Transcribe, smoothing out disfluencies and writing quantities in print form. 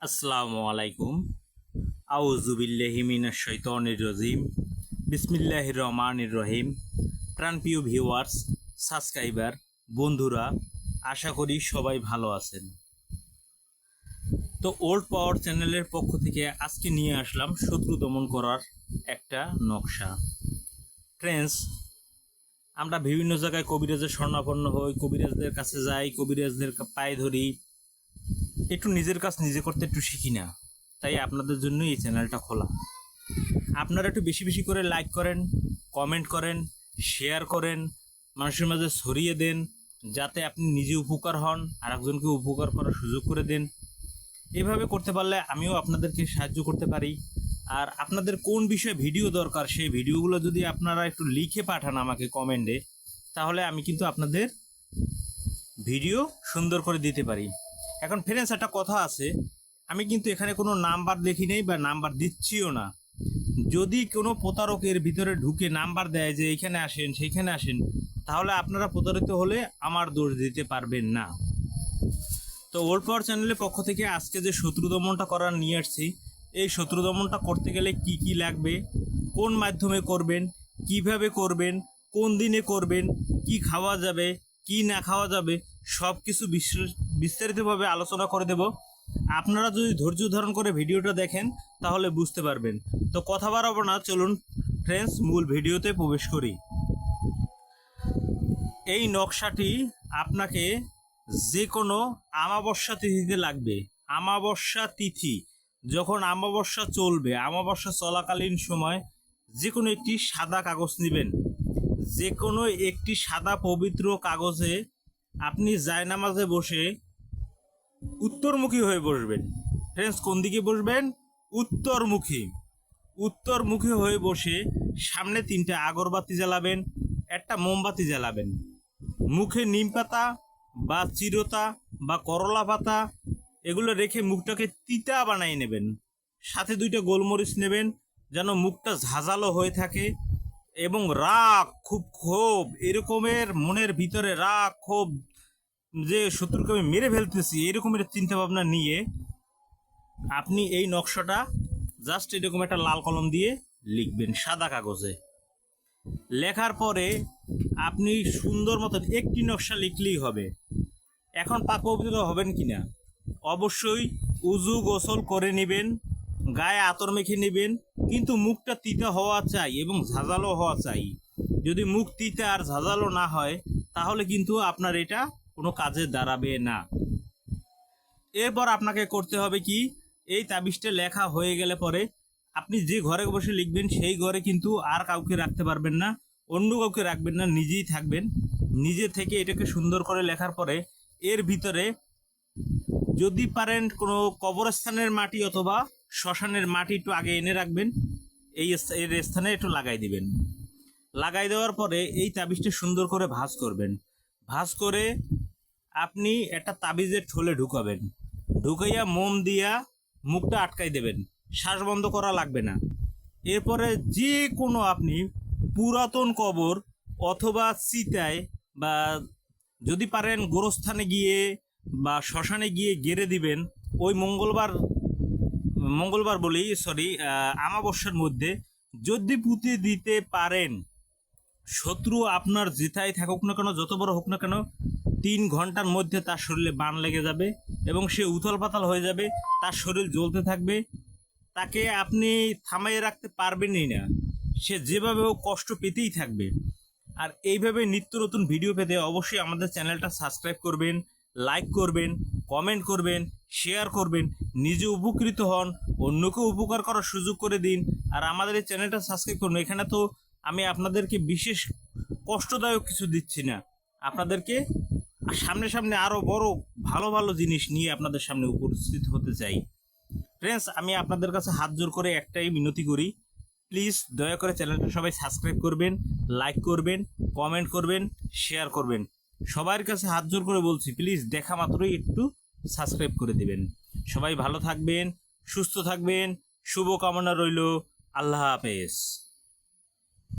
আসসালামু আলাইকুম। আউযু বিল্লাহি মিনাশ শাইতানির রাজিম। বিসমিল্লাহির রহমানির রহিম। প্রাণপ্রিয় ভিউয়ার্স, সাবস্ক্রাইবার, বন্ধুরা, আশা করি সবাই ভালো আছেন। তো ওল্ড পাওয়ার চ্যানেলের পক্ষ থেকে আজকে নিয়ে আসলাম শত্রু দমন করার একটা নকশা। ফ্রেন্ডস, আমরা বিভিন্ন জায়গায় কবিরাজের শরণাপন্ন হই, কবিরাজদের কাছে যাই, কবিরাজদের পায়ে ধরি, একটু নিজের কাজ নিজে করতে একটু শিখি না। তাই আপনাদের জন্য এই চ্যানেলটা খোলা। আপনারা একটু বেশি বেশি করে লাইক করেন, কমেন্ট করেন, শেয়ার করেন, মানুষের মাঝে ছড়িয়ে দেন, যাতে আপনি নিজে উপকার হন আর একজনকে উপকার করার সুযোগ করে দেন। এভাবে করতে পারলে আমিও আপনাদেরকে সাহায্য করতে পারি। আর আপনাদের কোন বিষয়ে ভিডিও দরকার, সেই ভিডিওগুলো যদি আপনারা একটু লিখে পাঠান আমাকে কমেন্টে, তাহলে আমি কিন্তু আপনাদের ভিডিও সুন্দর করে দিতে পারি। এখন ফ্রেন্ডস, একটা কথা আছে, আমি কিন্তু এখানে কোনো নাম্বার দেখি নেই বা নাম্বার দিচ্ছিও না। যদি কোনো প্রতারকের ভিতরে ঢুকে নাম্বার দেয় যে এইখানে আসেন সেইখানে আসেন, তাহলে আপনারা প্রতারিত হলে আমার দোষ দিতে পারবেন না। তো ওল্ড পাওয়ার চ্যানেলের পক্ষ থেকে আজকে যে শত্রু দমনটা করার নিয়ে আসছি, এই শত্রু দমনটা করতে গেলে কি কি লাগবে, কোন মাধ্যমে করবেন, কিভাবে করবেন, কোন দিনে করবেন, কি খাওয়া যাবে, কি না খাওয়া যাবে, সব কিছু বিস্তারিতভাবে আলোচনা করে দেব। আপনারা যদি ধৈর্য ধারণ করে ভিডিওটা দেখেন তাহলে বুঝতে পারবেন। তো কথা বাড়াবো না, চলুন ফ্রেন্ডস মূল ভিডিওতে প্রবেশ করি। এই নকশাটি আপনাকে যে কোনো আমাবস্যা তিথিতে লাগবে। আমাবস্যা তিথি যখন আমাবস্যা চলবে, আমাবস্যা চলাকালীন সময় যে কোনো একটি সাদা কাগজ নেবেন। যে কোনো একটি সাদা পবিত্র কাগজে আপনি জায়নামাজে বসে উত্তরমুখী হয়ে বসবেন। ফ্রেন্ডস, কোন দিকে বসবেন? উত্তরমুখী। উত্তরমুখী হয়ে বসে সামনে 3টে আগরবাতি জ্বালাবেন, একটা মোমবাতি জ্বালাবেন। মুখে নিম পাতা বা চিরতা বা করলা পাতা এগুলো রেখে মুখটাকে তিতা বানিয়ে নেবেন। সাথে 2টা গোলমরিচ নেবেন, যেন মুখটা ঝাঁঝালো হয়ে থাকে। এবং রাগ, খুব ক্ষোভ, এরকমের মনের ভিতরে রাগ ক্ষোভ, যে শত্রুকে আমি মেরে ফেলতেছি, এরকমের চিন্তা ভাবনা নিয়ে আপনি এই নকশাটা জাস্ট এরকম একটা লাল কলম দিয়ে লিখবেন সাদা কাগজে। লেখার পরে আপনি সুন্দর মতো একটি নকশা লিখলেই হবে। এখন পাক পবিত্র হবেন কিনা, অবশ্যই উজু গোসল করে নেবেন, গায়ে আতর মেখে নেবেন, কিন্তু মুখটা তিতা হওয়া চাই এবং ঝাঁঝালো হওয়া চাই। যদি মুখ তিতা আর ঝাঁঝালো না হয় তাহলে কিন্তু আপনার এটা কোনো কাজে দাঁড়াবে না। এরপর আপনাকে করতে হবে কি, এই তাবিজটা লেখা হয়ে গেলে পরে আপনি যে ঘরে বসে লিখবেন সেই ঘরে কিন্তু আর কাউকে রাখতে পারবেন না, অন্য কাউকে রাখবেন না, নিজেই থাকবেন। নিজে থেকে এটাকে সুন্দর করে লেখার পরে এর ভিতরে যদি পারেন কোনো কবরস্থানের মাটি অথবা শ্মশানের মাটি একটু আগে এনে রাখবেন, এর স্থানে একটু লাগাই দিবেন। লাগাই দেওয়ার পরে এই তাবিজটা সুন্দর করে ভাঁজ করবেন। ভাঁজ করে আপনি একটা তাবিজের ঠোলে ঢুকাবেন, ঢুকাইয়া মোম দিয়া মুখটা আটকাই দেবেন, শ্বাস বন্ধ করা লাগবে না। এরপরে যে কোনো আপনি পুরাতন কবর অথবা চিতায় বা যদি পারেন গোরস্থানে গিয়ে বা শ্মশানে গিয়ে গেড়ে দিবেন। ওই মঙ্গলবার বলি, আমাবস্যার মধ্যে যদি পুঁতে দিতে পারেন, শত্রু আপনার যেথায় থাকুক না কেন, যত বড় হোক না কেন, 3 ঘন্টার মধ্যে তার শরীরে বান লেগে যাবে এবং সে উথল পাতাল হয়ে যাবে, তার শরীর জ্বলতে থাকবে, তাকে আপনি থামাইয়ে রাখতে পারবেনই না, সে যেভাবে হোক কষ্ট পেতেই থাকবে। আর এইভাবে নিত্য নতুন ভিডিও পেতে অবশ্যই আমাদের চ্যানেলটা সাবস্ক্রাইব করবেন, লাইক করবেন, কমেন্ট করবেন, শেয়ার করবেন, নিজে উপকৃত হন, অন্যকে উপকার করার সুযোগ করে দিন। আর আমাদের এই চ্যানেলটা সাবস্ক্রাইব করুন। এখানে তো আমি আপনাদেরকে বিশেষ কষ্টদায়ক কিছু দিচ্ছি না, আপনাদেরকে সামনে সামনে আরও বড় ভালো ভালো জিনিস নিয়ে আপনাদের সামনে উপস্থিত হতে চাই। ফ্রেন্ডস, আমি আপনাদের কাছে হাত জোর করে একটাই মিনতি করি, প্লিজ দয়া করে চ্যানেলটা সবাই সাবস্ক্রাইব করবেন, লাইক করবেন, কমেন্ট করবেন, শেয়ার করবেন। সবার কাছে হাত জোর করে বলছি, প্লিজ দেখা মাত্রই একটু সাবস্ক্রাইব করে দিবেন। সবাই ভালো থাকবেন, সুস্থ থাকবেন, শুভকামনা রইল। আল্লাহ হাফেজ।